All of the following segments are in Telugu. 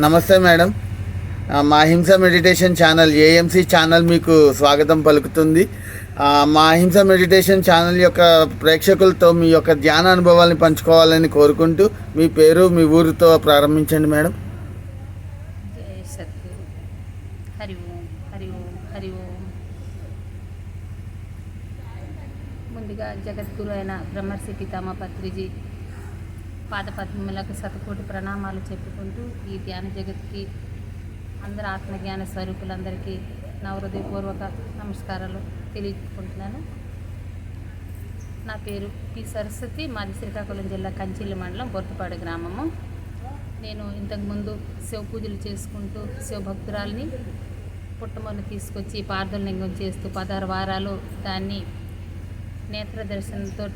నమస్తే మేడం. మా హింస మెడిటేషన్ ఛానల్ ఏఎంసీ ఛానల్ మీకు స్వాగతం పలుకుతుంది. మా హింస మెడిటేషన్ ఛానల్ యొక్క ప్రేక్షకులతో మీ యొక్క ధ్యాన అనుభవాల్ని పంచుకోవాలని కోరుకుంటూ మీ పేరు మీ ఊరితో ప్రారంభించండి మేడం. జై సద్గురు. హరి ఓం హరి ఓం హరి ఓం. ముందుగా జగద్గురు అయిన బ్రహ్మర్షి పితామహ పత్రిజీ పాదపద్మములకు శతకోటి ప్రణామాలు చెప్పుకుంటూ ఈ ధ్యాన జగత్కి అందరు ఆత్మజ్ఞాన స్వరూపులందరికీ నా హృదయపూర్వక నమస్కారాలు తెలియజేసుకుంటున్నాను. నా పేరు పి సరస్వతి, మాది శ్రీకాకుళం జిల్లా కంచిల్లి మండలం బొర్తుపాడు గ్రామము. నేను ఇంతకుముందు శివ పూజలు చేసుకుంటూ శివభక్తురాల్ని పుట్టమొన్న తీసుకొచ్చి పార్థలింగం చేస్తూ 16 వారాలు దాన్ని నేత్ర దర్శనంతో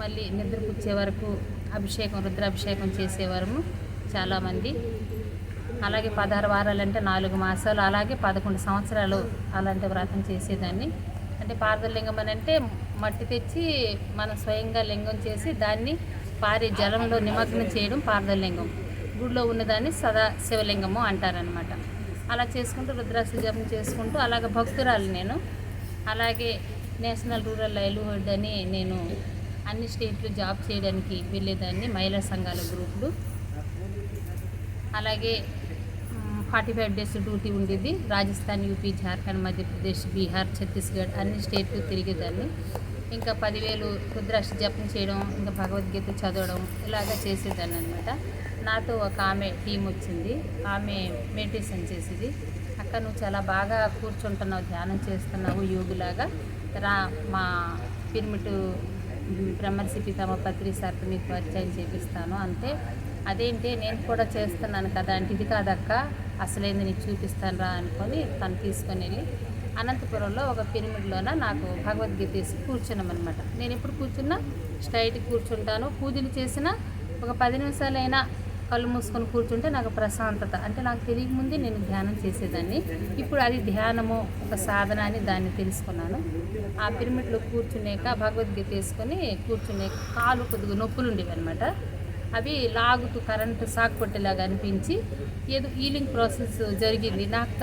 మళ్ళీ నిద్రపుచ్చే వరకు అభిషేకం, రుద్రాభిషేకం చేసేవారము చాలామంది. అలాగే 16 వారాలంటే 4 మాసాలు, అలాగే 11 సంవత్సరాలు అలాంటి వ్రతం చేసేదాన్ని. అంటే పార్థలింగం అని అంటే మట్టి తెచ్చి మనం స్వయంగా లింగం చేసి దాన్ని పారే జలంలో నిమగ్నం చేయడం పార్థలింగం. గుడిలో ఉన్నదాన్ని సదా శివలింగము అంటారనమాట. అలా చేసుకుంటూ రుద్రాక్ష జపం చేసుకుంటూ అలాగే భక్తురాలు నేను. అలాగే నేషనల్ రూరల్ లైవ్లీహుడ్ అని నేను అన్ని స్టేట్లు జాబ్ చేయడానికి వెళ్ళేదాన్ని, మహిళా సంఘాల గ్రూపులు. అలాగే 45 డేస్ డ్యూటీ ఉండేది. రాజస్థాన్, యూపీ, జార్ఖండ్, మధ్యప్రదేశ్, బీహార్, ఛత్తీస్గఢ్ అన్ని స్టేట్లు తిరిగేదాన్ని. ఇంకా 10,000 రుద్రాక్ష జపం చేయడం, ఇంకా భగవద్గీత చదవడం ఇలాగా చేసేదాన్ని అనమాట. నాతో ఒక ఆమె టీం వచ్చింది. ఆమె మెడిటేషన్ చేసేది. అక్క, నువ్వు చాలా బాగా కూర్చుంటున్నావు, ధ్యానం చేస్తున్నావు యోగిలాగా రా, మా పిరమిడ్ బ్రహ్మర్షి పితామహ పత్రి సార్తో మీకు పరిచయం చేపిస్తాను అంటే, అదేంటి నేను కూడా చేస్తున్నాను కదా అంటే, ఇది కాదక్క అసలేంది నీకు చూపిస్తాను రా అనుకొని తను తీసుకొని వెళ్ళి అనంతపురంలో ఒక పిరమిడ్లోన నాకు భగవద్గీత వేసి కూర్చున్నామన్నమాట. నేను ఎప్పుడు కూర్చున్నా స్ట్రైట్ కూర్చుంటాను. పూజలు చేసిన ఒక 10 నిమిషాలైనా కళ్ళు మూసుకొని కూర్చుంటే నాకు ప్రశాంతత. అంటే నాకు తెలియకముందే నేను ధ్యానం చేసేదాన్ని. ఇప్పుడు అది ధ్యానము ఒక సాధన అని దాన్ని తెలుసుకున్నాను. ఆ పిరమిడ్లో కూర్చునేక భగవద్గీత వేసుకొని కూర్చునే కాలు కొద్దిగా నొప్పులు ఉండేవి అనమాట. అవి లాగుతూ కరెంటు షాక్ కొట్టేలాగా అనిపించి ఏదో హీలింగ్ ప్రాసెస్ జరిగింది. నాకు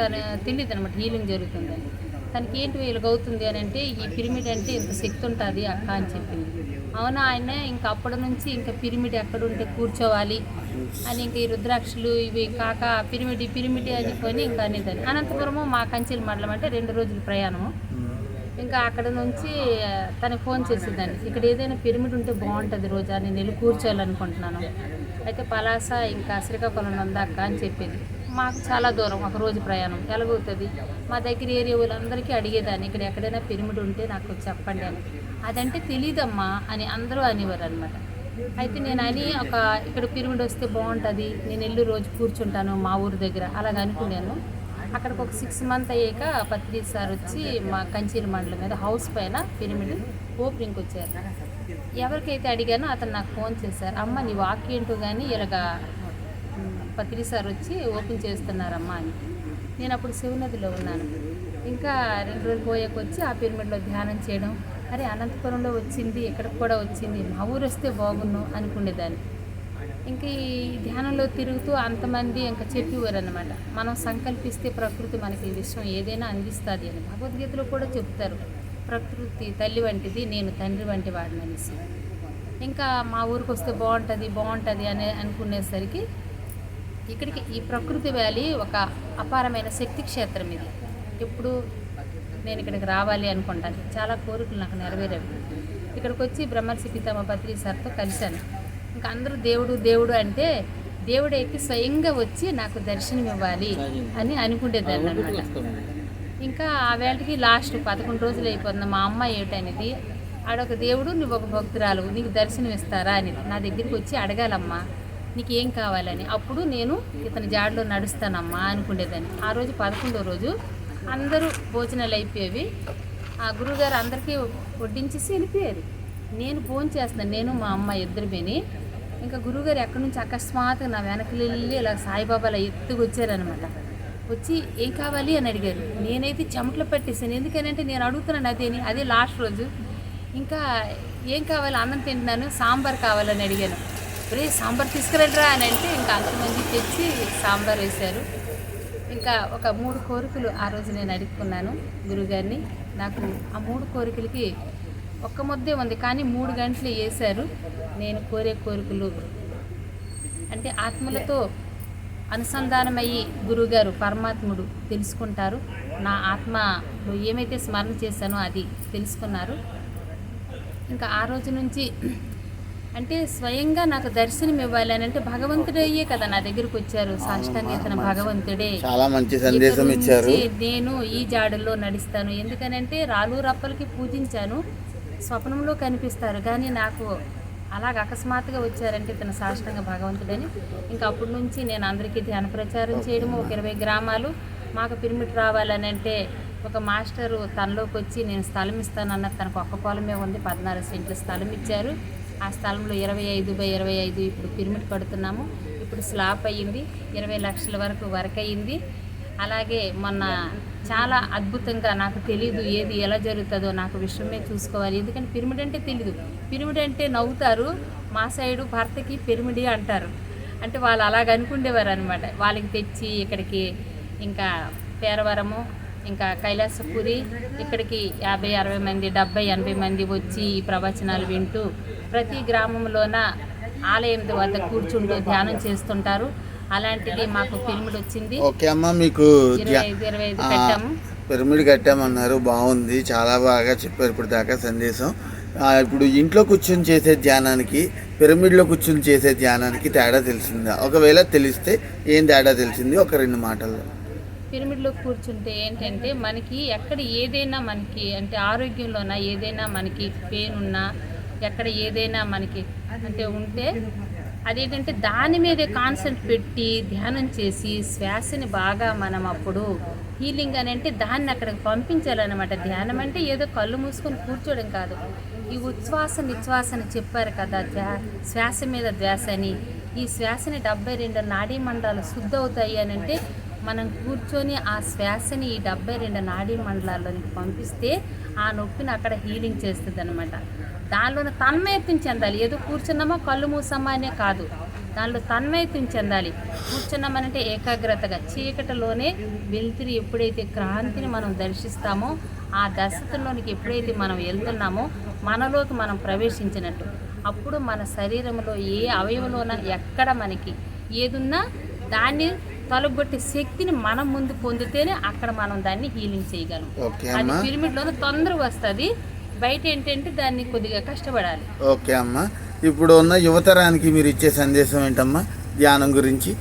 తెలియదు అనమాట హీలింగ్ జరుగుతుందని. తనకి ఏంటి వీళ్ళకి అవుతుంది అని అంటే, ఈ పిరమిడ్ అంటే ఇంత శక్తి ఉంటుంది అక్క అని చెప్పింది. అవునా, ఆయన ఇంకా అప్పటి నుంచి ఇంకా పిరమిడ్ ఎక్కడుంటే కూర్చోవాలి అని, ఇంకా ఈ రుద్రాక్షలు ఇవి కాక పిరమిడ్ అని కొని ఇంకా అనేదాన్ని. అనంతపురము మా కంచిలి మండలం అంటే 2 రోజుల ప్రయాణము. ఇంకా అక్కడ నుంచి తనకు ఫోన్ చేసేదాన్ని, ఇక్కడ ఏదైనా పిరమిడ్ ఉంటే బాగుంటుంది రోజా, నేను వెళ్ళి కూర్చోవాలనుకుంటున్నాను. అయితే పలాస ఇంకా శ్రీకాకుళం ఉందాక అని చెప్పేది. మాకు చాలా దూరం, ఒక రోజు ప్రయాణం ఎలాగవుతుంది. మా దగ్గర ఏరియా వాళ్ళందరికీ అడిగేదాన్ని, ఇక్కడ ఎక్కడైనా పిరమిడ్ ఉంటే నాకు చెప్పండి అని. అదంటే తెలీదమ్మా అని అందరూ అనేవారు అనమాట. అయితే నేను ఇక్కడ పిరమిడ్ వస్తే బాగుంటుంది, నేను వెళ్ళి రోజు కూర్చుంటాను మా ఊరి దగ్గర అలాగ అనుకున్నాను. అక్కడికి ఒక 6 మంత్ అయ్యాక పత్రి సార్ వచ్చి మా కంచీల మండలం మీద హౌస్ పైన పిరమిడ్ ఓపెనింగ్కి వచ్చారు. ఎవరికైతే అడిగానో అతను నాకు ఫోన్ చేశారు, అమ్మ నీ వాక్యం ఏంటో కానీ ఇలాగా పత్రి సార్ వచ్చి ఓపెన్ చేస్తున్నారమ్మా అని. నేను అప్పుడు శివనదిలో ఉన్నాను. ఇంకా 2 రోజులు పోయాక వచ్చి ఆ పిరమిడ్లో ధ్యానం చేయడం, అరే అనంతపురంలో వచ్చింది, ఇక్కడికి కూడా వచ్చింది, మా ఊరు వస్తే బాగున్ను అనుకునేదాన్ని. ఇంక ఈ ధ్యానంలో తిరుగుతూ అంతమంది ఇంకా చెప్పేవారు అనమాట, మనం సంకల్పిస్తే ప్రకృతి మనకి ఈ విషయం ఏదైనా అందిస్తుంది అని. భగవద్గీతలో కూడా చెప్తారు, ప్రకృతి తల్లి వంటిది, నేను తండ్రి వంటి వాడిని అనేసి. ఇంకా మా ఊరికి వస్తే బాగుంటుంది అని అనుకునేసరికి ఇక్కడికి ఈ ప్రకృతి వ్యాలీ ఒక అపారమైన శక్తి క్షేత్రం. ఇది ఎప్పుడు నేను ఇక్కడికి రావాలి అనుకుంటాను. చాలా కోరికలు నాకు నెరవేరేవి. ఇక్కడికి వచ్చి బ్రహ్మర్షి పితామహ పత్రి సార్తో కలిశాను. ఇంకా అందరూ దేవుడు అంటే దేవుడైతే స్వయంగా వచ్చి నాకు దర్శనం ఇవ్వాలి అని అనుకునేదాన్ని అనమాట. ఇంకా ఆ వేళకి లాస్ట్ 11 రోజులు అయిపోతుంది. మా అమ్మ ఏటనేది, ఆడొక దేవుడు, నువ్వు ఒక భక్తురాలు, నీకు దర్శనం ఇస్తారా అనేది. నా దగ్గరికి వచ్చి అడగాలమ్మా నీకు ఏం కావాలని. అప్పుడు నేను ఇతని జాడలో నడుస్తానమ్మా అనుకునేదాన్ని. ఆ రోజు 11వ రోజు అందరూ భోజనాలు అయిపోయేవి. ఆ గురువుగారు అందరికీ వడ్డించేసి వెళ్ళిపోయారు. నేను ఫోన్ చేస్తున్నాను, నేను మా అమ్మ ఇద్దరిమేని. ఇంకా గురువుగారు ఎక్కడి నుంచి అకస్మాత్తుగా నా వెనక్కి వెళ్ళి ఇలా సాయిబాబాలా ఎత్తుకు వచ్చారనమాట. వచ్చి ఏం కావాలి అని అడిగారు. నేనైతే చెమటలు పట్టేసాను. ఎందుకనంటే నేను అడుగుతున్నాను అదే లాస్ట్ రోజు. ఇంకా ఏం కావాలి, అన్నం తింటున్నాను, సాంబార్ కావాలని అడిగాను. రే సాంబార్ తీసుకురండిరా అని అంటే ఇంకా అంతమంది తెచ్చి సాంబార్ వేశారు. ఇంకా ఒక 3 కోరికలు ఆ రోజు నేను అడుక్కున్నాను గురుగారిని. నాకు ఆ 3 కోరికలకి ఒక్క ముద్దే ఉంది, కానీ 3 గంటలు వేశారు. నేను కోరే కోరికలు అంటే ఆత్మలతో అనుసంధానమయ్యి గురువుగారు పరమాత్ముడు తెలుసుకుంటారు. నా ఆత్మలో ఏమైతే స్మరణ చేశానో అది తెలుసుకున్నారు. ఇంకా ఆ రోజు నుంచి అంటే స్వయంగా నాకు దర్శనం ఇవ్వాలి అని అంటే భగవంతుడయ్యే కదా నా దగ్గరికి వచ్చారు. సాష్టాంగేతన భగవంతుడే చాలా మంచి సందేశం ఇచ్చారు. నేను ఈ జాడల్లో నడుస్తాను. ఎందుకనంటే రాళ్ళు రప్పలకి పూజించాను, స్వప్నంలో కనిపిస్తారు, కానీ నాకు అలాగ అకస్మాత్తుగా వచ్చారంటే తన సాష్టాంగ భగవంతుడని. ఇంకా అప్పటి నుంచి నేను అందరికీ ధ్యాన ప్రచారం చేయడము. ఒక 20 గ్రామాలు మాకు పిరమిడ్ రావాలని అంటే ఒక మాస్టరు తనలోకి వచ్చి నేను స్థలం ఇస్తానన్నది. తనకు ఒక్క పొలమే ఉంది, 14 సెంట్ల స్థలం ఇచ్చారు. ఆ స్థలంలో 25/25 ఇప్పుడు పిరమిడ్ కడుతున్నాము. ఇప్పుడు స్లాబ్ అయ్యింది, 20 లక్షల వరకు అయ్యింది. అలాగే మొన్న చాలా అద్భుతంగా, నాకు తెలీదు ఏది ఎలా జరుగుతుందో, నాకు విషయమే చూసుకోవాలి. ఎందుకంటే పిరమిడ్ అంటే తెలీదు. పిరమిడ్ అంటే నవ్వుతారు, మా సైడు భర్తకి పిరమిడి అంటారు. అంటే వాళ్ళు అలాగ అనుకుండేవారు అనమాట. వాళ్ళకి తెచ్చి ఇక్కడికి ఇంకా పేరవరము, ఇంకా కైలాసపురి, ఇక్కడికి 50-60 మంది, 70-80 మంది వచ్చి ఈ ప్రవచనాలు వింటూ ప్రతి గ్రామంలోన ఆలయం వద్ద కూర్చుంటూ ధ్యానం చేస్తుంటారు. అలాంటిది మాకు పిరమిడ్ వచ్చింది. ఓకే అమ్మ, మీకు 25 కట్టాము. పిరమిడ్ కట్టామన్నారు, బాగుంది, చాలా బాగా చెప్పారు ఇప్పుడు దాకా సందేశం. ఇప్పుడు ఇంట్లో కూర్చొని చేసే ధ్యానానికి పిరమిడ్లో కూర్చొని చేసే ధ్యానానికి తేడా తెలిసిందా? ఒకవేళ తెలిస్తే ఏం తేడా తెలిసింది ఒక 2 మాటల్లో? పిరమిడ్లో కూర్చుంటే ఏంటంటే మనకి ఎక్కడ ఏదైనా మనకి అంటే ఆరోగ్యంలోన ఏదైనా మనకి పెయిన్ ఉన్నా, ఎక్కడ ఏదైనా మనకి అంటే ఉంటే అదేంటంటే దాని మీదే కాన్సెంట్ పెట్టి ధ్యానం చేసి శ్వాసని బాగా మనం అప్పుడు హీలింగ్ అని అంటే దాన్ని అక్కడికి పంపించాలన్నమాట. ధ్యానం అంటే ఏదో కళ్ళు మూసుకొని కూర్చోవడం కాదు. ఈ ఉచ్ఛ్వాస నిశ్వాసని చెప్పారు కదా, శ్వాస మీద ధ్యాస అని. ఈ శ్వాసని 72 నాడీ మండలాలు శుద్ధ అవుతాయి అని అంటే మనం కూర్చొని ఆ శ్వాసని ఈ 72 నాడీ మండలాల్లోనికి పంపిస్తే ఆ నొప్పిని అక్కడ హీలింగ్ చేస్తుంది అనమాట. దానిలోనే తన్మయత్వం చెందాలి. ఏదో కూర్చున్నామా కళ్ళు మూసమ్మా అనే కాదు, దానిలో తన్మయత్వం చెందాలి. కూర్చున్నామనంటే ఏకాగ్రతగా చీకటిలోనే వెలుతురి ఎప్పుడైతే క్రాంతిని మనం దర్శిస్తామో, ఆ దశలోనికి ఎప్పుడైతే మనం వెళ్తున్నామో మనలోకి మనం ప్రవేశించినట్టు. అప్పుడు మన శరీరంలో ఏ అవయవంలోన ఎక్కడ మనకి ఏదున్నా దాన్ని తొలగొట్టే శక్తిని మనం ముందు పొందితేనే అక్కడ మనం దాన్ని హీలింగ్ చేయగలం. అది పిరమిడ్లోనే తొందరగా వస్తుంది, బయట ఏంటంటే దాన్ని కొద్దిగా కష్టపడాలి. ఓకే అమ్మ, ఇప్పుడు ఉన్న యువతరానికి మీరు ఇచ్చే సందేశం ఏంటమ్మా ధ్యానం గురించి?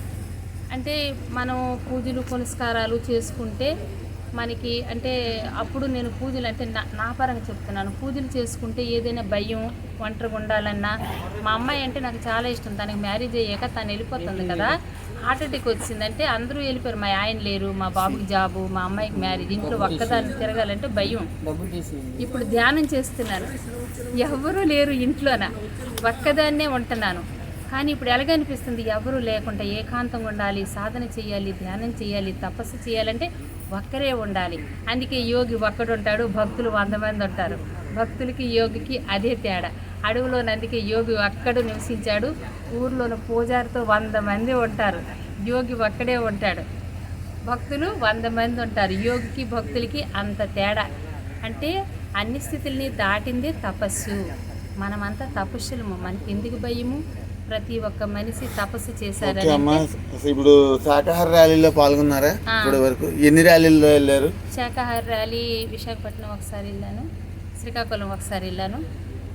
అంటే మనం పూజలు పునస్కారాలు చేసుకుంటే మనకి అంటే అప్పుడు నేను పూజలు అంటే నా పరంగా చెప్తున్నాను, పూజలు చేసుకుంటే ఏదైనా భయం, ఒంటరిగా ఉండాలన్నా, మా అమ్మాయి అంటే నాకు చాలా ఇష్టం. తనకి మ్యారేజ్ అయ్యాక తను వెళ్ళిపోతుంది కదా, హార్ట్ అటాక్ వచ్చిందంటే అందరూ వెళ్ళిపోయారు. మా ఆయన లేరు, మా బాబుకి జాబు, మా అమ్మాయికి మ్యారేజ్, ఇంట్లో ఒక్కదాన్ని తిరగాలంటే భయం. ఇప్పుడు ధ్యానం చేస్తున్నాను, ఎవరూ లేరు ఇంట్లోన, ఒక్కదాన్నే ఉంటున్నాను. కానీ ఇప్పుడు ఎలాగనిపిస్తుంది, ఎవరూ లేకుండా ఏకాంతంగా ఉండాలి, సాధన చేయాలి, ధ్యానం చేయాలి, తపస్సు చేయాలంటే ఒక్కరే ఉండాలి. అందుకే యోగి ఒక్కడు ఉంటాడు, భక్తులు 100 మంది ఉంటారు. భక్తులకి యోగికి అదే తేడా. అడవిలోని అందుకే యోగి ఒక్కడు నివసించాడు, ఊర్లోని పూజారితో 100 మంది ఉంటారు, యోగి ఒక్కడే ఉంటాడు. భక్తులు 100 మంది ఉంటారు. యోగికి భక్తులకి అంత తేడా. అంటే అన్ని స్థితుల్ని దాటిందే తపస్సు. మనమంతా తపస్సులము, మనకి ఎందుకు భయము? ప్రతి ఒక్క మనిషి తపస్సు చేశారు. ఇప్పుడు శాకాహార ర్యాలీలో పాల్గొన్నారా? ఇప్పటి వరకు ఎన్ని ర్యాలీల్లో వెళ్ళారు? శాకాహార ర్యాలీ విశాఖపట్నం ఒకసారి వెళ్ళాను, శ్రీకాకుళం ఒకసారి వెళ్ళాను.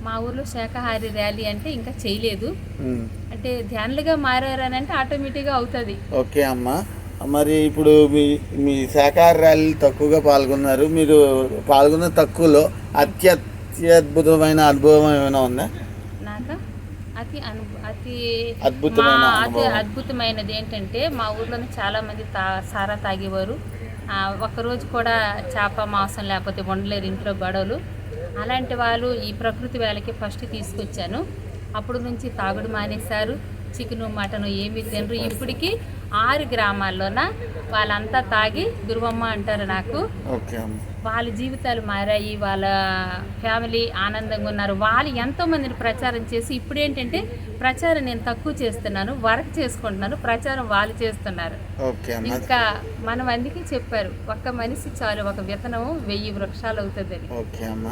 మా ఊర్లో శాకాహారి ర్యాలీ అంటే ఇంకా చేయలేదు. అంటే ధ్యానులుగా మారారని అంటే ఆటోమేటిక్గా అవుతుంది. ఓకే అమ్మ, మరి ఇప్పుడు మీ శాకాహార ర్యాలీలు తక్కువగా పాల్గొన్నారు. మీరు పాల్గొన్న తక్కువలో అత్యద్భుతమైన అనుభవం ఏమైనా ఉందా? నాకు అతి అద్భుతమైనది ఏంటంటే, మా ఊర్లోనే చాలామంది సారా తాగేవారు. ఒక్కరోజు కూడా చేప మాంసం లేకపోతే వండలేరు, ఇంట్లో గొడవలు. అలాంటి వాళ్ళు ఈ ప్రకృతి వేళకి ఫస్ట్ తీసుకొచ్చాను. అప్పుడు నుంచి తాగుడు మానేశారు, చికెను మటను ఏమీ తినరు. ఇప్పటికీ 6 గ్రామాల్లోన వాళ్ళంతా తాగి దుర్వమ్మ అంటారు నాకు. ఓకే అమ్మ. వాళ్ళ జీవితాలు మారాయి, వాళ్ళ ఫ్యామిలీ ఆనందంగా ఉన్నారు. వాళ్ళు ఎంతోమందిని ప్రచారం చేసి ఇప్పుడు ఏంటంటే ప్రచారం నేను తక్కువ చేస్తున్నాను, వర్క్ చేసుకుంటున్నాను, ప్రచారం వాళ్ళు చేస్తున్నారు. ఓకే అమ్మ. ఇంకా మనం అందుకే చెప్పారు ఒక్క మనిషి చాలు, ఒక విత్తనం 1000 వృక్షాలు అవుతుందని. ఓకే అమ్మ.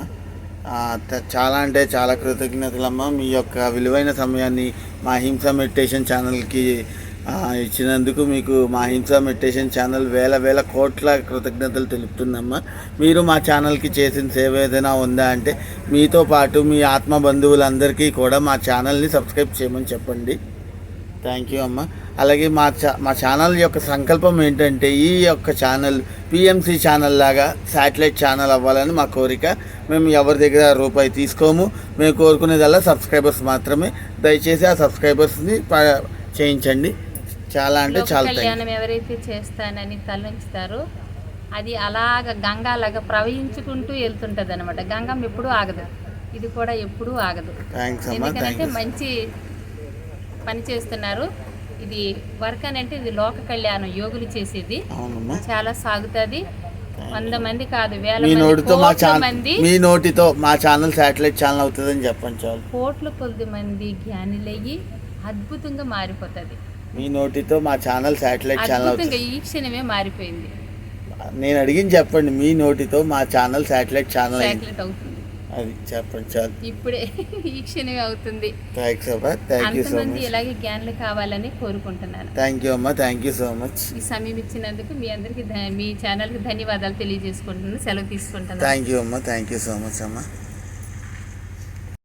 చాలా అంటే చాలా కృతజ్ఞతలమ్మ. మీ యొక్క విలువైన సమయాన్ని మా హింస మెడిటేషన్ ఛానల్కి ఇచ్చినందుకు మీకు మా హింస మెడిటేషన్ ఛానల్ వేల కోట్ల కృతజ్ఞతలు తెలుపుతుందమ్మా. మీరు మా ఛానల్కి చేసిన సేవ ఏదైనా ఉందా అంటే మీతో పాటు మీ ఆత్మ బంధువులందరికీ కూడా మా ఛానల్ని సబ్స్క్రైబ్ చేయమని చెప్పండి. థ్యాంక్ యూ అమ్మ. అలాగే మా ఛానల్ యొక్క సంకల్పం ఏంటంటే ఈ యొక్క ఛానల్ పిఎంసి ఛానల్ లాగా శాటిలైట్ ఛానల్ అవ్వాలని మా కోరిక. మేము ఎవరి దగ్గర రూపాయి తీసుకోము. మేము కోరుకునేదల్లా సబ్స్క్రైబర్స్ మాత్రమే. దయచేసి ఆ సబ్స్క్రైబర్స్ని చేయించండి. చాలా అంటే చాలా కళ్యాణం ఎవరైతే చేస్తానని తలంచుతారో అది అలాగ గంగాలాగా ప్రవహించుకుంటూ వెళ్తుంటుంది అనమాట. గంగమ్మ ఎప్పుడూ ఆగదు, ఇది కూడా ఎప్పుడూ ఆగదు. ఎందుకంటే మంచి పని చేస్తున్నారు. ఇది వర్క్ అని అంటే ఇది లోక కళ్యాణం యోగులు చేసేది, చాలా సాగుతుంది. 100 మంది కాదు, వేల మంది మీ నోటితో మా ఛానల్ శాటిలైట్ ఛానల్ అవుతుందని చెప్పండి చాలు. కోట్ల కొద్ది మంది జ్ఞానులయ్యి అద్భుతంగా మారిపోతుంది. మీ నోటితో మా ఛానల్ శాటిలైట్ ఛానల్ అవుతుంది. ఈ క్షణమే మారిపోయింది. నేను అడిగింది చెప్పండి. మీ నోటితో మా ఛానల్ శాటిలైట్ ఛానల్ అవుతుంది, అది చెప్పండి చాలు. ఇప్పుడే ఈ క్షణమే అవుతుంది. థ్యాంక్స్ అమ్మా. Thank you so much. ఇలాగే జ్ఞానులు కావాలని కోరుకుంటున్నాను. థ్యాంక్ యూ అమ్మా. Thank you so much. ఈ సమయం ఇచ్చినందుకు మీ అందరికి మీ ఛానల్కి ధన్యవాదాలు తెలియజేసుకుంటున్నాను. సెలవు తీసుకుంటున్నాను. థ్యాంక్ యూ అమ్మా. థ్యాంక్ యూ సో మచ్ అమ్మా.